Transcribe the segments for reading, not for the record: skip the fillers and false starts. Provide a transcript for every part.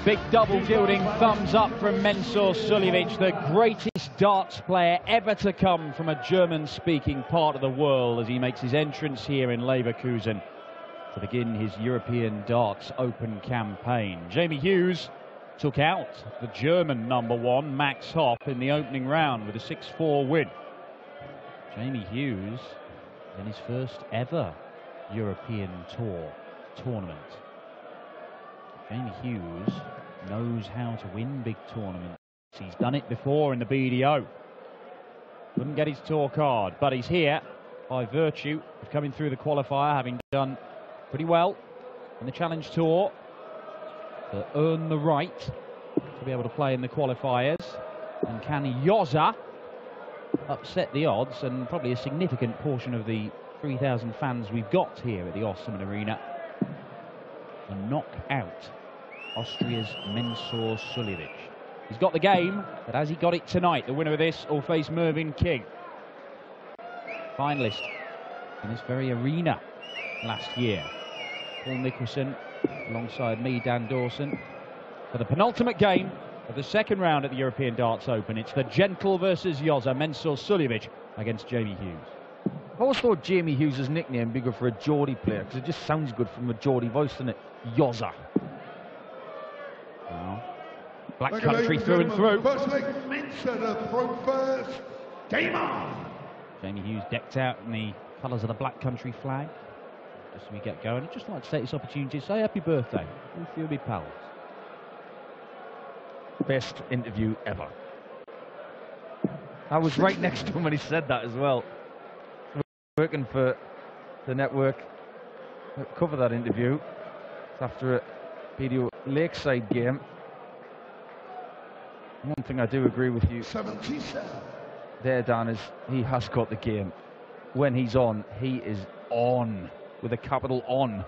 Big double gilding thumbs up from Mensur Suljovic, the greatest darts player ever to come from a German-speaking part of the world, as he makes his entrance here in Leverkusen to begin his European Darts Open campaign. Jamie Hughes took out the German #1, Max Hopp, in the opening round with a 6-4 win. Jamie Hughes in his first ever European Tour tournament. Jamie Hughes knows how to win big tournaments. He's done it before in the BDO. Couldn't get his tour card, but he's here by virtue of coming through the qualifier, having done pretty well in the Challenge Tour to earn the right to be able to play in the qualifiers. And can Joza upset the odds and probably a significant portion of the 3,000 fans we've got here at the Osman Arena and knock out Austria's Mensur Suljovic? He's got the game, but has he got it tonight? The winner of this will face Mervyn King, finalist in this very arena last year. Paul Nicholson alongside me, Dan Dawson, for the penultimate game of the second round at the European Darts Open. It's the gentle versus Joza, Mensur Suljovic against Jamie Hughes. I always thought Jamie Hughes' nickname would be good for a Geordie player, because it just sounds good from a Geordie voice, doesn't it? Joza. Well, Black Country through and through. First leg, Mensur to throw first. Game on. Jamie Hughes decked out in the colours of the Black Country flag. Just as we get going, I'd just like to take this opportunity to say happy birthday to a few of my pals. Best interview ever. I was right next to him when he said that as well. Working for the network, cover that interview. It's after a video Lakeside game. One thing I do agree with you 77 there, Dan, is he has got the game. When he's on, he is on, with a capital on.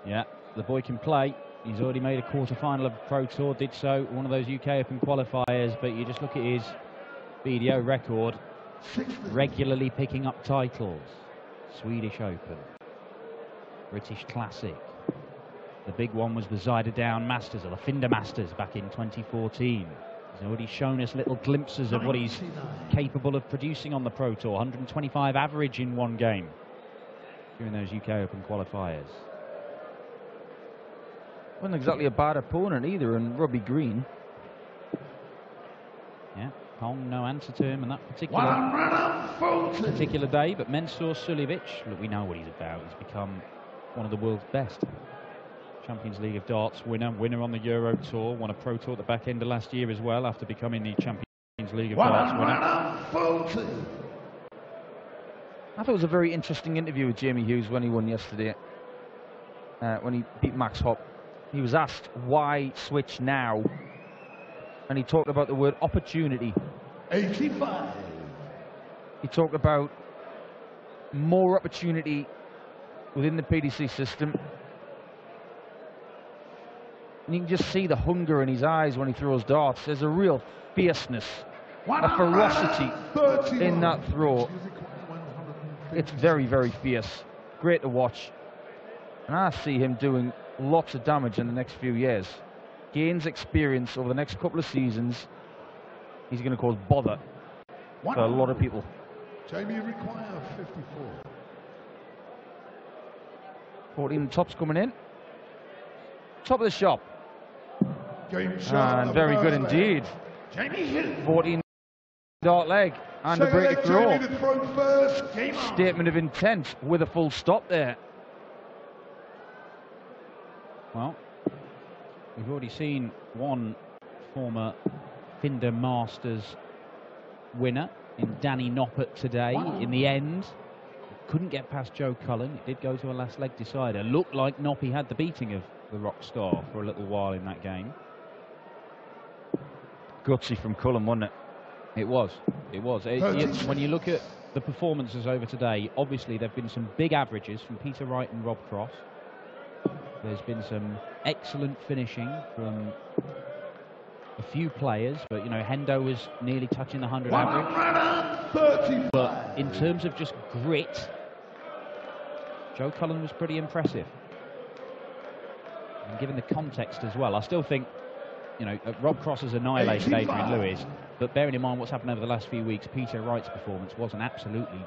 Yeah, the boy can play. He's already made a quarter-final of Pro Tour, did so one of those UK Open qualifiers, but you just look at his BDO record, regularly picking up titles. Swedish Open, British Classic. The big one was the Zuiderdown Masters, or the Finder Masters, back in 2014. He's already shown us little glimpses of what he's capable of producing on the Pro Tour. 125 average in one game during those UK Open qualifiers. Wasn't exactly a bad opponent either, and Robbie Green. Yeah, Pong, no answer to him on that particular day, but Mensur Suljovic, look, we know what he's about. He's become one of the world's best. Champions League of Darts winner on the Euro Tour, won a Pro Tour at the back end of last year as well, after becoming the Champions League of Darts winner. I thought it was a very interesting interview with Jamie Hughes when he won yesterday, when he beat Max Hopp. He was asked why switch now, and he talked about the word opportunity. 85. He talked about more opportunity within the PDC system. And you can just see the hunger in his eyes when he throws darts. There's a real fierceness, a ferocity in that throw. It's very, very fierce. Great to watch. And I see him doing lots of damage in the next few years. Gains experience over the next couple of seasons. He's going to cause bother for a lot of people. Jamie require 54. 14 tops coming in. Top of the shop. Game shot. And very good indeed. Jamie 14 dart leg and a break throw. Jamie to throw first. Game on. Statement of intent with a full stop there. Well, we've already seen one former Finder Masters winner in Danny Noppert today. In the end, couldn't get past Joe Cullen. It did go to a last leg decider. Looked like Noppy had the beating of the rock star for a little while in that game. Gutsy from Cullen, wasn't it? It was. It was. When you look at the performances over today, obviously there have been some big averages from Peter Wright and Rob Cross. There's been some excellent finishing from a few players, but you know, Hendo was nearly touching the 100 average. But in terms of just grit, Joe Cullen was pretty impressive. And given the context as well, I still think you know, Rob Cross has annihilated Adrian Lewis, but bearing in mind what's happened over the last few weeks, Peter Wright's performance was an absolutely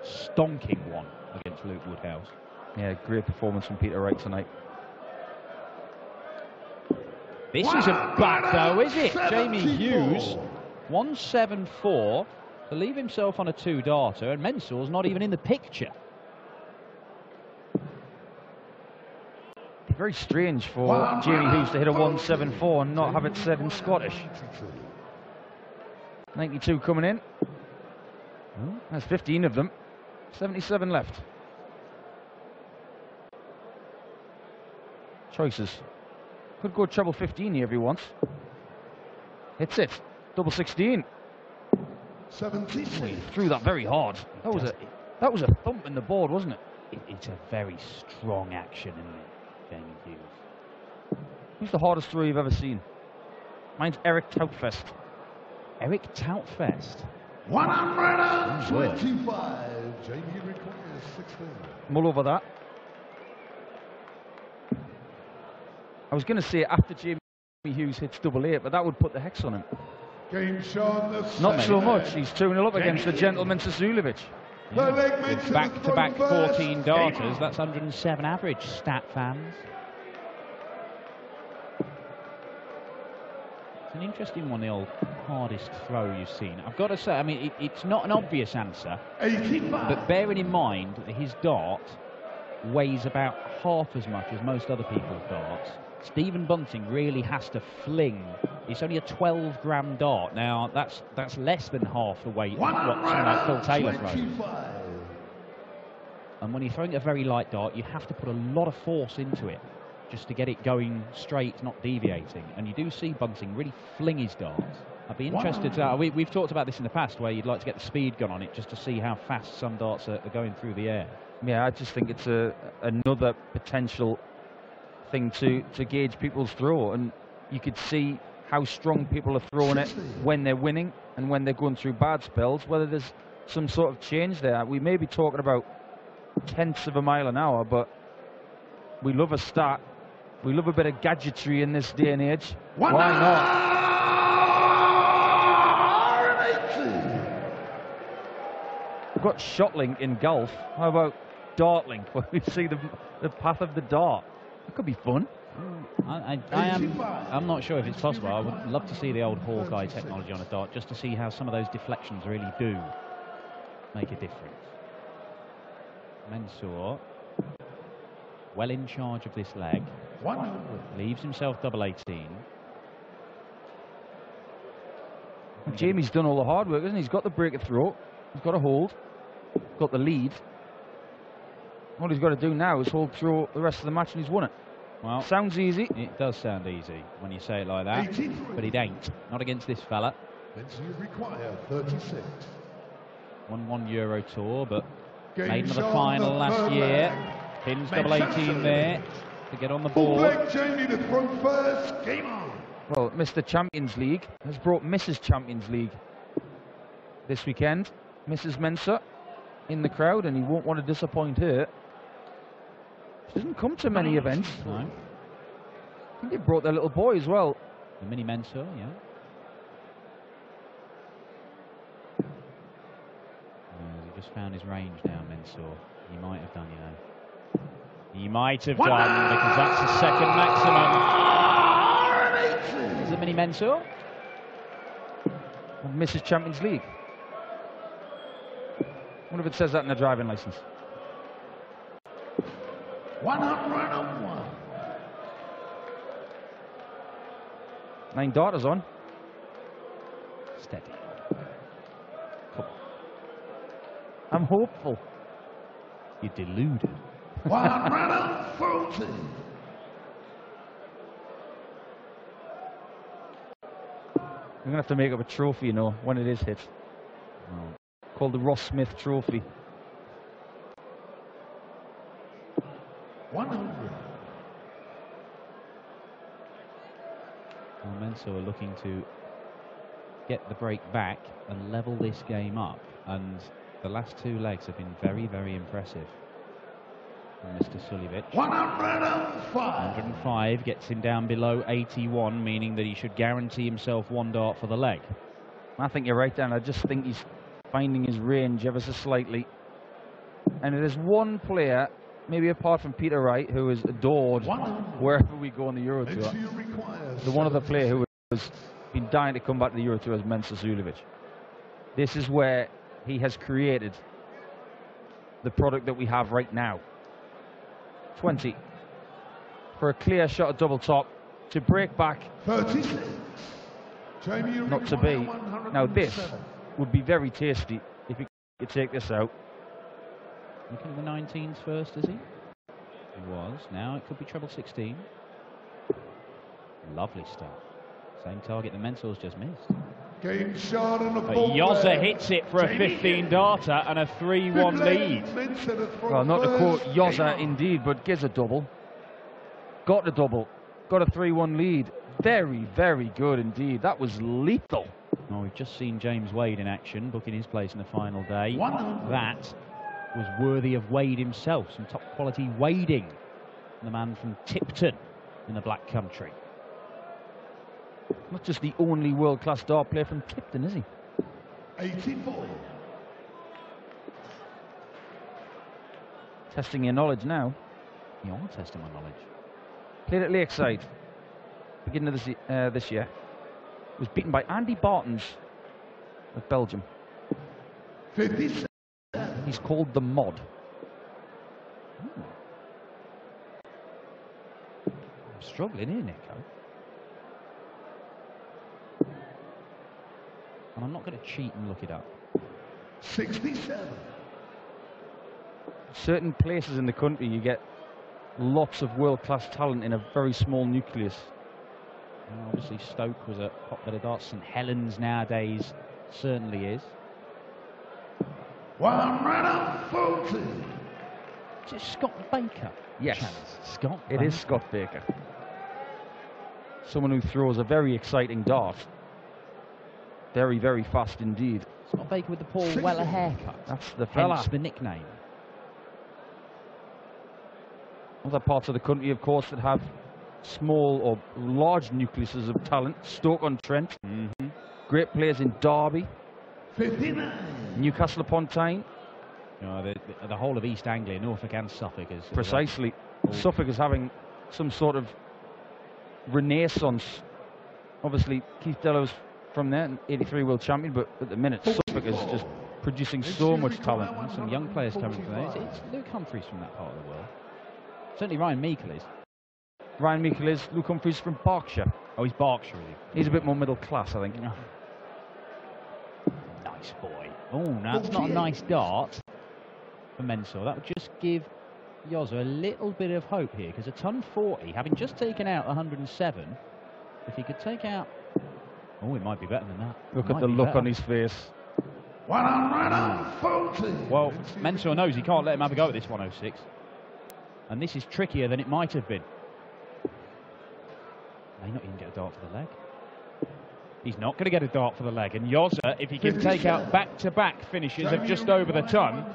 stonking one against Luke Woodhouse. Yeah, great performance from Peter Wright tonight. This isn't back though, is it? Jamie Hughes, 174 to leave himself on a 2-darter, and Mensor's not even in the picture. Very strange for Jamie Hughes to hit a 174 and not have it said in Scottish. 92 coming in. There's 15 of them. 77 left. Choices. Could go treble 15 here if he wants. Hits it. Double 16. 76. Oh, he threw that very hard. That was a thump in the board, wasn't it? It's a very strong action, isn't it, Jamie Hughes? Who's the hardest throw you've ever seen? Mine's Eric Tautfest. Eric Tautfest. 125. Jamie requires 16. Mull over that. I was going to say after Jamie Hughes hits double 8, but that would put the hex on him. Game shown the Not so much. He's 2-0 up against the gentleman Suljovic. It's back-to-back 14 darters. That's 107 average, stat fans. It's an interesting one, the old hardest throw you've seen. I've got to say, I mean, it's not an obvious answer, 85. but bearing in mind that his dart weighs about half as much as most other people's darts, Stephen Bunting really has to fling. It's only a 12-gram dart. Now, that's less than half the weight of what someone like Phil Taylor throws. And when you're throwing a very light dart, you have to put a lot of force into it just to get it going straight, not deviating. And you do see Bunting really fling his darts. I'd be interested to... We've talked about this in the past, where you'd like to get the speed gun on it just to see how fast some darts are going through the air. Yeah, I just think it's another potential thing to gauge people's throw, and you could see how strong people are throwing it when they're winning and when they're going through bad spells, whether there's some sort of change there. We may be talking about tenths of a mile an hour, but we love a stat. We love a bit of gadgetry in this day and age. Why not? We've got ShotLink in golf. How about DartLink, where we see the path of the dart? That could be fun. I'm not sure if it's possible. I would love to see the old Hawkeye technology on a dart, just to see how some of those deflections really do make a difference. Mensor, well in charge of this leg. Leaves himself double 18. Jamie's done all the hard work, hasn't he? He's got the break of throw. He's got a hold. Got the lead. All he's got to do now is hold through the rest of the match, and he's won it. Well, sounds easy. It does sound easy when you say it like that, but it ain't. Not against this fella. You require 36. Won one Euro Tour, but made another final last year. Pins double 18 there to get on the board. Jamie to throw first. Game on. Well, Mr. Champions League has brought Mrs. Champions League this weekend. Mrs. Mensah in the crowd, and he won't want to disappoint her. She doesn't come to many events. No. I think they brought their little boy as well. The mini Mensah, yeah. He just found his range now, Mensah. He might have done, you know. He might have done, because that's the second maximum. Is it mini Mensah? Mrs. Champions League. I wonder if it says that in the driving license. 101. 9 darters on. Steady. Come on. I'm hopeful. You're deluded. 140. We're going to have to make up a trophy, you know, when it is hit. Oh. Called the Ross Smith Trophy. 100. Well, Mensah are looking to get the break back and level this game up, and the last two legs have been very, very impressive. from Mr. Suljovic. 105. 105 gets him down below 81, meaning that he should guarantee himself one dart for the leg. I think you're right, Dan. I just think he's finding his range ever so slightly. And it is one player, maybe apart from Peter Wright, who is adored wherever we go on the Euro Tour. The one other player who has been dying to come back to the Euro Tour is Suljovic. This is where he has created the product that we have right now. 20 for a clear shot at double top to break back. 36. Not to be. Now this would be very tasty if he could take this out. Looking at the 19s first, is he? He was. Now it could be treble 16. Lovely start. Same target that Mensor's just missed. Game shot and a But ball Jose there. hits it for a 15-darter and a 3-1 lead. Well, not to quote Jose indeed, but gives a double. Got a double. Got a 3-1 lead. Very, very good indeed. That was lethal. Oh, we've just seen James Wade in action, booking his place in the final day. That was worthy of Wade himself. Some top quality wading. The man from Tipton in the Black Country. Not just the only world-class dart player from Tipton, is he? 84. Testing your knowledge now. You are testing my knowledge. Played at Lakeside, beginning of this year. Was beaten by Andy Bartons of Belgium. 57. He's called the Mod. I'm struggling here, Nico. And I'm not going to cheat and look it up. 67. Certain places in the country you get lots of world-class talent in a very small nucleus. Well, obviously Stoke was a hotbed of darts. St Helens nowadays certainly is. 140. Is it Scott Baker? Yes. Chance? Scott It is Scott Baker. Someone who throws a very exciting dart. Very, very fast indeed. Scott Baker with the Paul Weller haircut. That's the fella. Hence the nickname. Other parts of the country, of course, that have small or large nucleuses of talent. Stoke-on-Trent. Great players in Derby. 59. Newcastle upon Tyne. You know, the whole of East Anglia, Norfolk and Suffolk is... Precisely. Suffolk is having some sort of renaissance. Obviously, Keith Dello's from there, 83 world champion, but at the minute, Suffolk is just producing so much talent. There's some young players coming from there. It's Luke Humphreys from that part of the world. Certainly Ryan Meikle is. Ryan Meikle is. Luke Humphreys from Berkshire. Oh, he's Berkshire, is he? He's a bit more middle class, I think. Nice boy. Oh, now that's not a nice dart for Mensor. That would just give Jose a little bit of hope here, because a ton 40, having just taken out 107, if he could take out... Oh, it might be better than that. Look at the look on his face. 140. Well, Mensor knows he can't let him have a go at this 106. And this is trickier than it might have been. May not even get a dart for the leg. He's not going to get a dart for the leg. And Jose, if he can take out back-to-back finishes of just over the ton,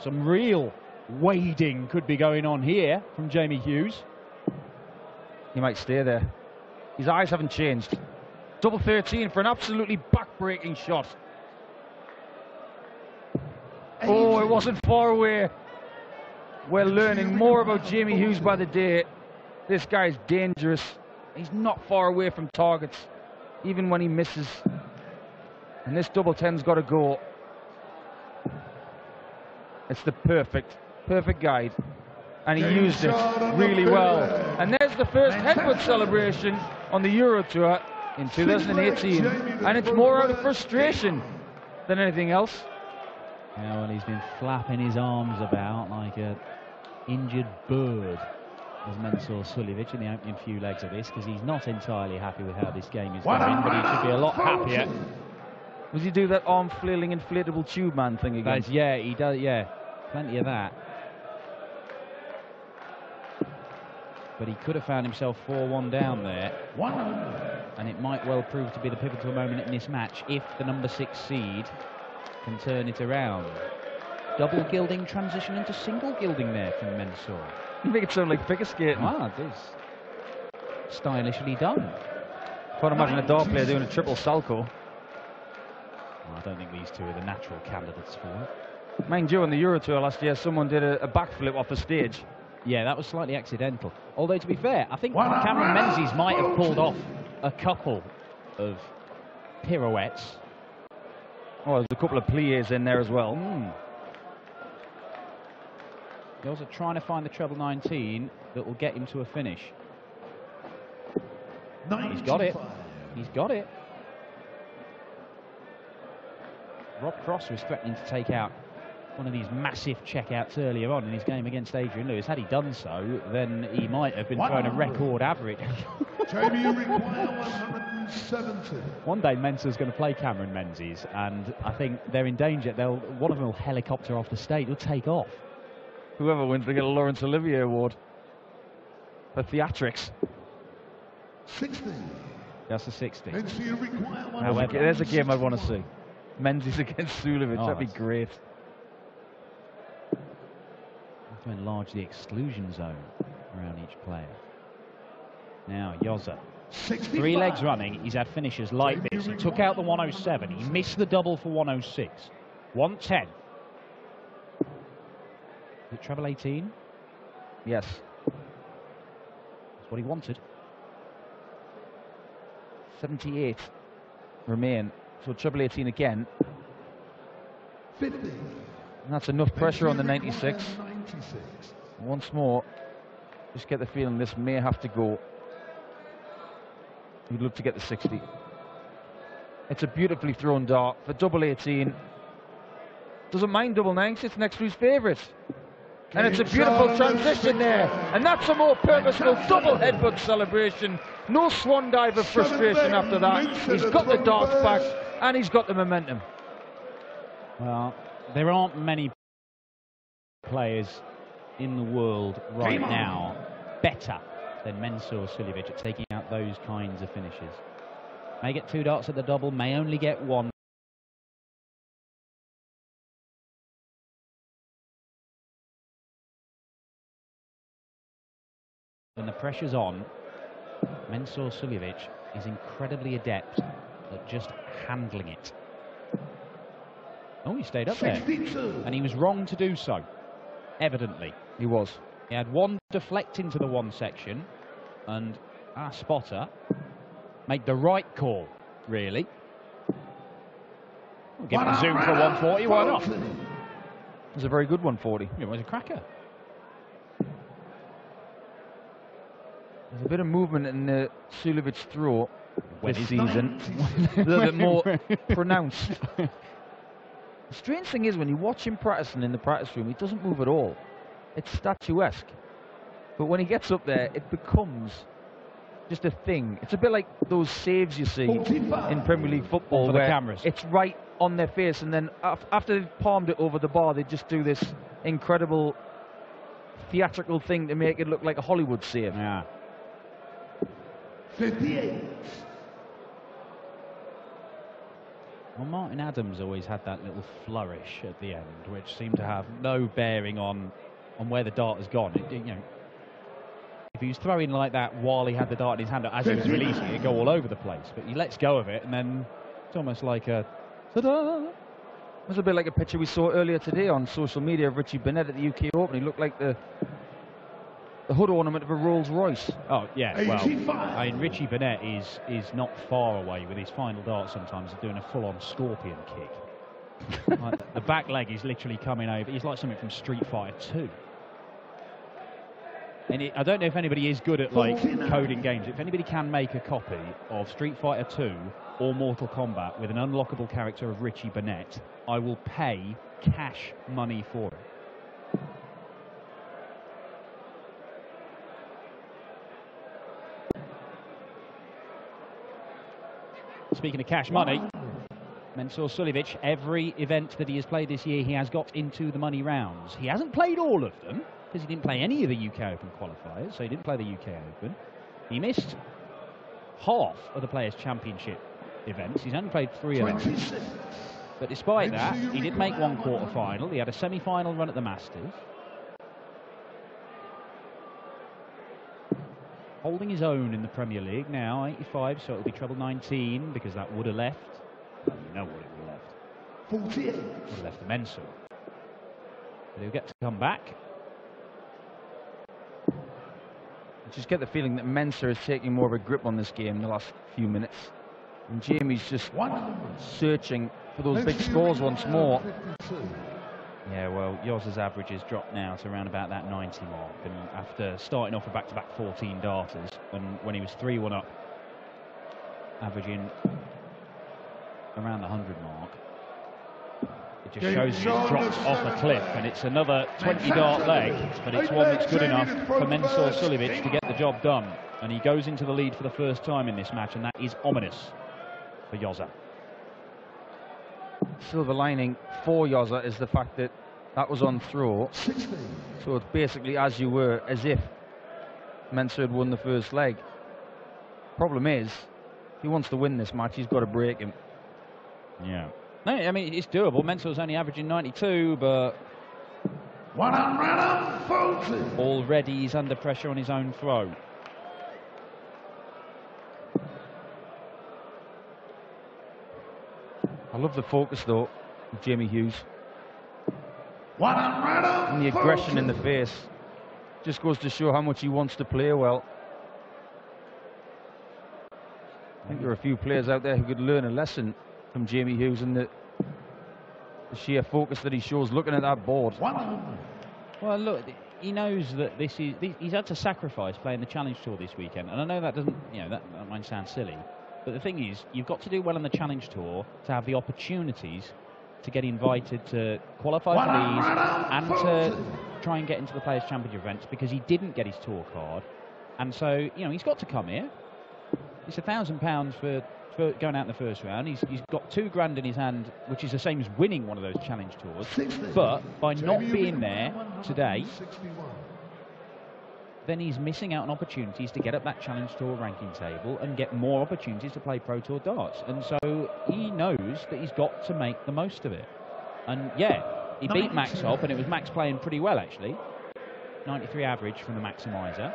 some real wading could be going on here from Jamie Hughes. He might stay there. His eyes haven't changed. Double 13 for an absolutely back-breaking shot. Oh, it wasn't far away. We're learning more about Jamie Hughes by the day. This guy's dangerous. He's not far away from targets, even when he misses. And this double 10's got to go. It's the perfect guide. And he used it really well. And there's the first headbutt celebration on the Euro Tour in 2018. And it's more out of frustration than anything else. Yeah, well, he's been flapping his arms about like a injured bird, as Mensur Suljovic, in the opening few legs of this, because he's not entirely happy with how this game is going, but he should be a lot happier. Does he do that arm flailing inflatable tube man thing again? Yeah, he does, yeah. Plenty of that. But he could have found himself 4-1 down there. And it might well prove to be the pivotal moment in this match if the number 6 seed can turn it around. double gilding transition into single gilding there from Mensur. You make it sound like figure skating. Ah, it is stylishly done. Can't imagine a dart player doing a triple salchow. Well, I don't think these two are the natural candidates for it. Mind you, on the Euro Tour last year, someone did a backflip off the stage. Yeah, that was slightly accidental. Although, to be fair, I think Cameron Menzies might have pulled off a couple of pirouettes. Oh, there's a couple of pliés in there as well. He's also trying to find the treble 19 that will get him to a finish. He's got it. He's got it. Rob Cross was threatening to take out one of these massive checkouts earlier on in his game against Adrian Lewis. Had he done so, then he might have been throwing a record average. Jamie, you require 170. One day Mensur's going to play Cameron Menzies, and I think they're in danger. One of them will helicopter off the stage. He'll take off. Whoever wins, they get a Laurence Olivier Award for theatrics. 60. That's a 60. There's a game I'd want to see. Menzies against Suljovic. That'd be great. To enlarge the exclusion zone around each player. Now Yoza, 3 legs running. He's had finishes like this. He took out the 107. He missed the double for 106. 110. Is it treble 18? Yes. That's what he wanted. 78 remain. So treble 18 again. 50. And that's enough pressure on the 96. Once more, just get the feeling this may have to go. We'd look to get the 60. It's a beautifully thrown dart for double 18. Doesn't mind double 9s, it's next to his favourite. And it's a beautiful transition there. And that's a more purposeful double headbutt celebration. No swan dive of frustration after that. He's got the darts back and he's got the momentum. Well, there aren't many players in the world right now better than Mensur Suljovic at taking out those kinds of finishes. May get 2 darts at the double, may only get 1. When the pressure's on, Mensur Suljovic is incredibly adept at just handling it. Oh, he stayed up there. And he was wrong to do so. Evidently. He was. He had 1 deflect into the 1 section, and our spotter made the right call, really. We'll give him a zoom for 140, why not? It was a very good 140. It was a cracker. There's a bit of movement in the Suljovic throw this season. A little bit more pronounced. The strange thing is, when you watch him practicing in the practice room, he doesn't move at all. It's statuesque. But when he gets up there, it becomes just a thing. It's a bit like those saves you see in Premier League football for where the cameras. It's right on their face, and then after they've palmed it over the bar, they just do this incredible theatrical thing to make it look like a Hollywood save. Yeah. 58. Well, Martin Adams always had that little flourish at the end, which seemed to have no bearing on where the dart has gone. You know, if he was throwing like that while he had the dart in his hand, as he was releasing it, it'd go all over the place. But he lets go of it, and then it's almost like a ta-da. It was a bit like a picture we saw earlier today on social media of Richie Burnett at the UK Open. He looked like the hood ornament of a Rolls Royce. Oh, yeah, well, I mean, Richie Burnett is not far away with his final dart sometimes doing a full-on scorpion kick. Like, the back leg is literally coming over. He's like something from Street Fighter 2. And I don't know if anybody is good at like coding games. If anybody can make a copy of Street Fighter 2 or Mortal Kombat with an unlockable character of Richie Burnett, I will pay cash money for it. Speaking of cash money, Mensur Suljovic, every event that he has played this year, he has got into the money rounds. He hasn't played all of them, because he didn't play any of the UK Open qualifiers, so he didn't play the UK Open. He missed half of the Players' Championship events. He's only played 3 of them. But despite that, he did make one quarter-final. He had a semi-final run at the Masters. Holding his own in the Premier League now, 85, so it'll be treble 19 because that would have left. Well, you know what it would have left. 48. Would have left the Mensah. But he'll get to come back. I just get the feeling that Mensah is taking more of a grip on this game in the last few minutes. And Jamie's just searching for those big scores once more. Yeah, well, Hughes' average has dropped now to around about that 90 mark. And after starting off with back-to-back 14 darters, and when he was 3-1 up, averaging around the 100 mark, it just shows he's dropped off a cliff. And it's another 20-dart leg, but it's one that's good enough for Mensah Suljovic to get the job done. And he goes into the lead for the first time in this match, and that is ominous for Hughes. Silver lining for Hughes is the fact that that was on throw. So it's basically as you were, as if Mensah had won the first leg. Problem is, if he wants to win this match, he's got to break him. Yeah. No, I mean, it's doable. Mensah's only averaging 92, but already he's under pressure on his own throw. I love the focus, though, of Jamie Hughes. And the aggression in the face just goes to show how much he wants to play well. I think there are a few players out there who could learn a lesson from Jamie Hughes and the sheer focus that he shows looking at that board. Well, look, he knows that he's had to sacrifice playing the Challenge Tour this weekend, and I know that doesn't, that might sound silly. But the thing is, you've got to do well on the Challenge Tour to have the opportunities to get invited to qualify for these and to try and get into the Players' Championship events, because he didn't get his tour card. And so, he's got to come here. It's £1,000 for going out in the first round. He's got £2,000 in his hand, which is the same as winning one of those Challenge Tours. But by not being there today, then he's missing out on opportunities to get up that Challenge Tour ranking table and get more opportunities to play Pro Tour darts. And so he knows that he's got to make the most of it. And yeah, he beat Max up, and it was Max playing pretty well, actually. 93 average from the Maximizer.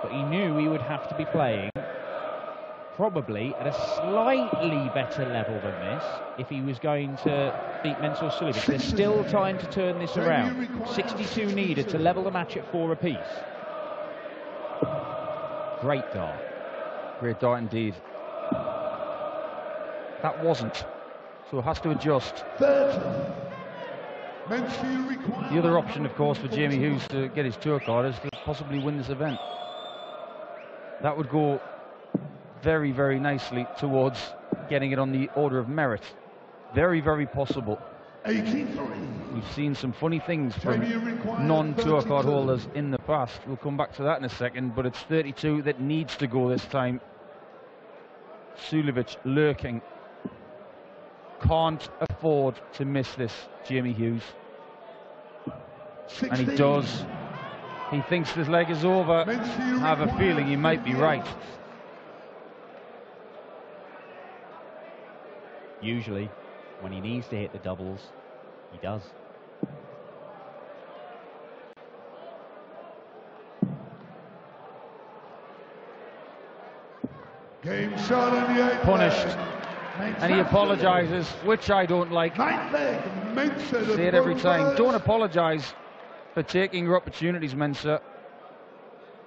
But he knew he would have to be playing probably at a slightly better level than this if he was going to beat Mensah Suljovic. There's still time to turn this around. 62 needed to level the match at 4 apiece. Great dart. Great dart indeed. That wasn't. So has to adjust. The other option, of course, for Jamie Hughes to get his tour card is to possibly win this event. That would go very, very nicely towards getting it on the order of merit. Very, very possible. 83. We've seen some funny things from non-tour card holders in the past. We'll come back to that in a second, but it's 32 that needs to go this time. Suljovic lurking. Can't afford to miss this, Jamie Hughes. 16. And he does. He thinks this leg is over. I have a feeling he might be right. Usually, when he needs to hit the doubles, he does. Game shot in the 8th. Punished. And he apologises, which I don't like. Say it every time. Don't apologise for taking your opportunities, Mensah.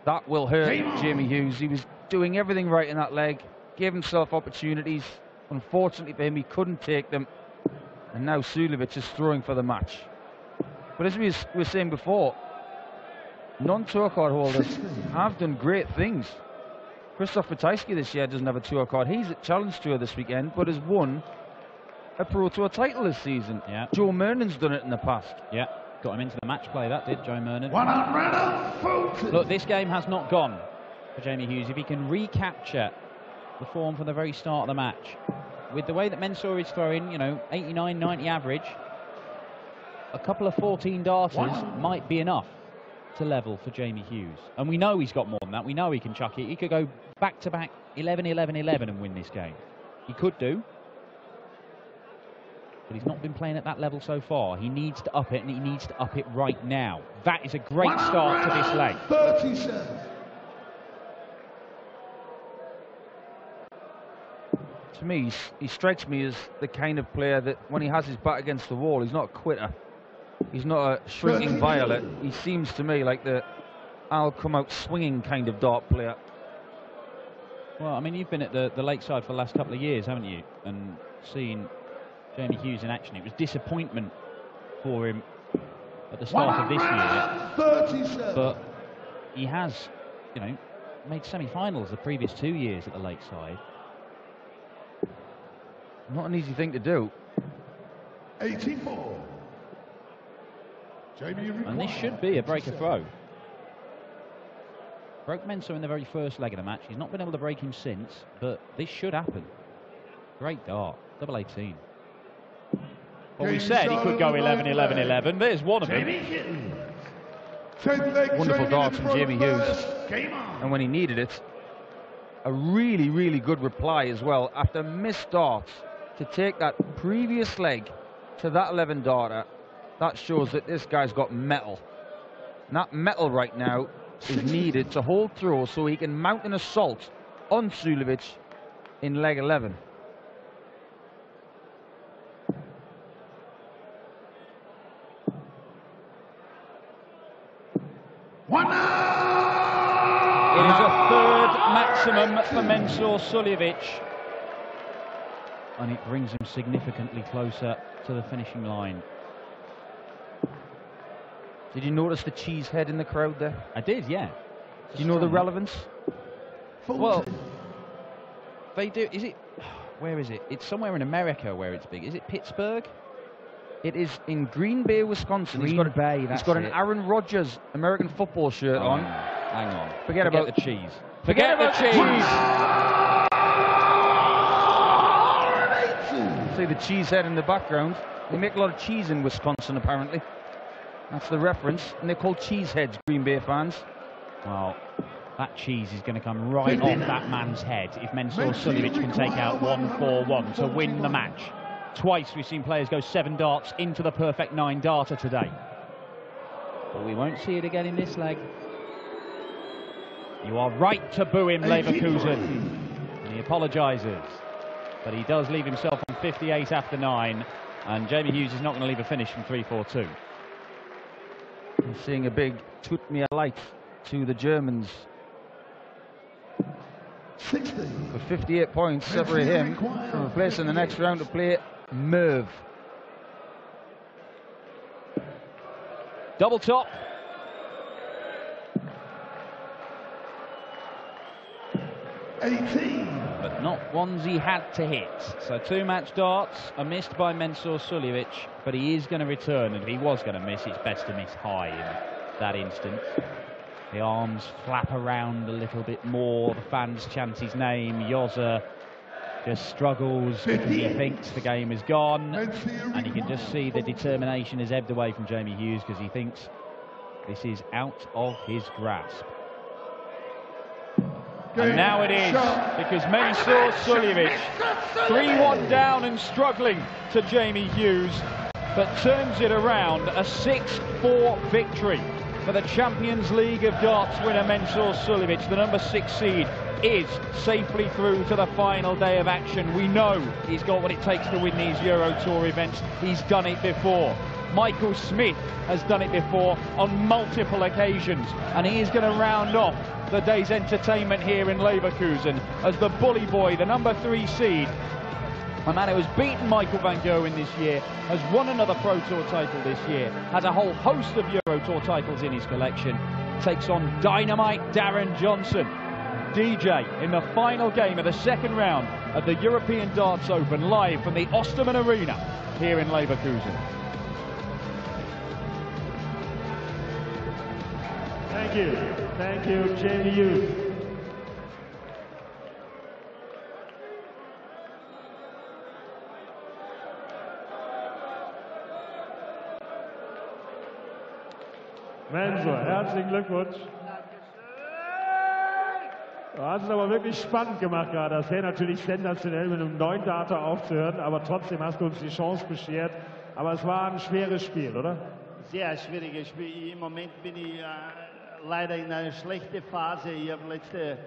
That will hurt Jamie Hughes. He was doing everything right in that leg. Gave himself opportunities. Unfortunately for him, he couldn't take them. And now Suljovic is throwing for the match. But as we were saying before, non-tour card holders have done great things. Christoph Ratajski this year doesn't have a tour card. He's at Challenge Tour this weekend, but has won a Pro Tour title this season. Yeah. Joe Mernon's done it in the past. Yeah, got him into the match play, that did, Joe Mernon. Look, this game has not gone for Jamie Hughes. If he can recapture the form from the very start of the match, with the way that Mensah is throwing, 89, 90 average, a couple of 14 darters might be enough to level for Jamie Hughes. And we know he's got more than that. We know he can chuck it. He could go back-to-back 11, 11, 11 and win this game. He could do. but he's not been playing at that level so far. He needs to up it, and he needs to up it right now. That is a great start to this leg. 37. To me, he strikes me as the kind of player that when he has his back against the wall, he's not a quitter. He's not a shrinking violet. He seems to me like the I'll come out swinging kind of dart player. Well, I mean, you've been at the Lakeside for the last couple of years, haven't you? And seen Jamie Hughes in action. It was disappointment for him at the start of this year. But he has, you know, made semi-finals the previous 2 years at the Lakeside. Not an easy thing to do. 84. Jamie, and this should be a breaker throw. Broke Mensah in the very first leg of the match. He's not been able to break him since, but this should happen. Great dart. Double 18. Well, we said he could go 11, 11, 11. There's one of them. Wonderful dart from Jamie Hughes. And when he needed it, a really, really good reply as well. After missed darts, to take that previous leg to that 11 darter, that shows that this guy's got metal. And that metal right now is needed to hold through so he can mount an assault on Suljovic in leg 11. It is a third maximum for Mensur Suljovic, and it brings him significantly closer to the finishing line. Did you notice the cheese head in the crowd there? I did, yeah. Do you know the relevance? Well, they do. Is it? Where is it? It's somewhere in America where it's big. Is it Pittsburgh? It is in Green Bay, Wisconsin. He's got an Aaron Rodgers American football shirt on. Hang on. Forget about the cheese. Forget the cheese. See the cheese head in the background. They make a lot of cheese in Wisconsin, apparently. That's the reference. And they're called cheese heads, Green Bay fans. Well, that cheese is going to come right off that man's head if Mensur Suljovic can take out 1-4-1 to win the match. Twice we've seen players go 7 darts into the perfect 9 darter today. But we won't see it again in this leg. You are right to boo him, Leverkusen. And he apologises. But he does leave himself on 58 after 9. And Jamie Hughes is not going to leave a finish from 3-4-2. He's seeing a big tut mir leid to the Germans. 60. For 58 points separate him from a place in the next round to play Merv. Double top. But not ones he had to hit. So 2 match darts are missed by Mensur Suljovic, but he is going to return, and if he was going to miss, it's best to miss high in that instance. The arms flap around a little bit more. The fans chant his name. Yoza just struggles because he thinks the game is gone, and you can just see the determination has ebbed away from Jamie Hughes because he thinks this is out of his grasp. And now it is, because Mensur Suljovic, 3-1 down and struggling to Jamie Hughes, but turns it around. A 6-4 victory for the Champions League of Darts winner Mensur Suljovic. The number 6 seed is safely through to the final day of action. We know he's got what it takes to win these Euro Tour events. He's done it before. Michael Smith has done it before on multiple occasions, and he is going to round off the day's entertainment here in Leverkusen as the bully boy, the number 3 seed, a man who has beaten Michael van Gerwen this year, has won another Pro Tour title this year, has a whole host of Euro Tour titles in his collection, takes on Dynamite Darren Johnson. DJ in the final game of the second round of the European Darts Open, live from the Ostermann Arena here in Leverkusen. Thank you, Jamie Hughes. Mensur, herzlichen Glückwunsch. Du hast es aber wirklich spannend gemacht gerade. Das wäre natürlich sensationell, mit einem 9 Darter aufzuhören, aber trotzdem hast du uns die Chance beschert. Aber es war ein schweres Spiel, oder? Sehr schwieriges Spiel. Im Moment bin ich leider in einer schlechten Phase. Ich habe letzte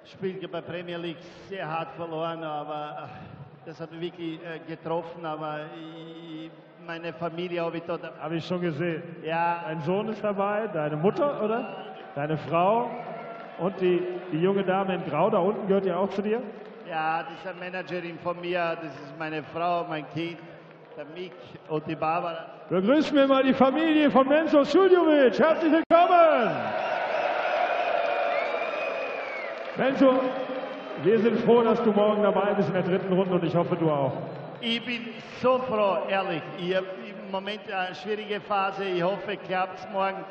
Spiel bei Premier League sehr hart verloren, aber das hat mich wirklich getroffen. Aber meine Familie habe ich dort. Habe ich schon gesehen. Ja. Dein Sohn ist dabei, deine Mutter, oder? Deine Frau und die junge Dame in Grau da unten gehört ja auch zu dir? Ja, das ist eine Managerin von mir. Das ist meine Frau, mein Kind, der Mick und die Barbara. Begrüßen wir mal die Familie von Mensur Suljovic. Herzlich willkommen! Mensur, wir sind froh, dass du morgen dabei bist in der dritten Runde und ich hoffe, du auch. Ich bin so froh, ehrlich. Ich habe im Moment eine schwierige Phase. Ich hoffe, klappt es morgen.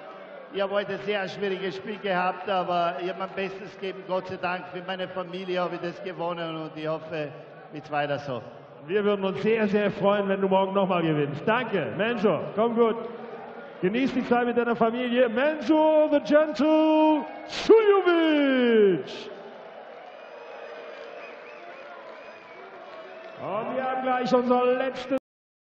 Ich habe heute ein sehr schwieriges Spiel gehabt, aber ich habe mein Bestes gegeben. Gott sei Dank für meine Familie habe ich das gewonnen und ich hoffe, es weiter so. Wir würden uns sehr, sehr freuen, wenn du morgen nochmal gewinnst. Danke, Mensur. Komm gut. Genieß die Zeit mit deiner Familie. Mensur, the Gentle Suljovic. Und wir haben gleich unser letztes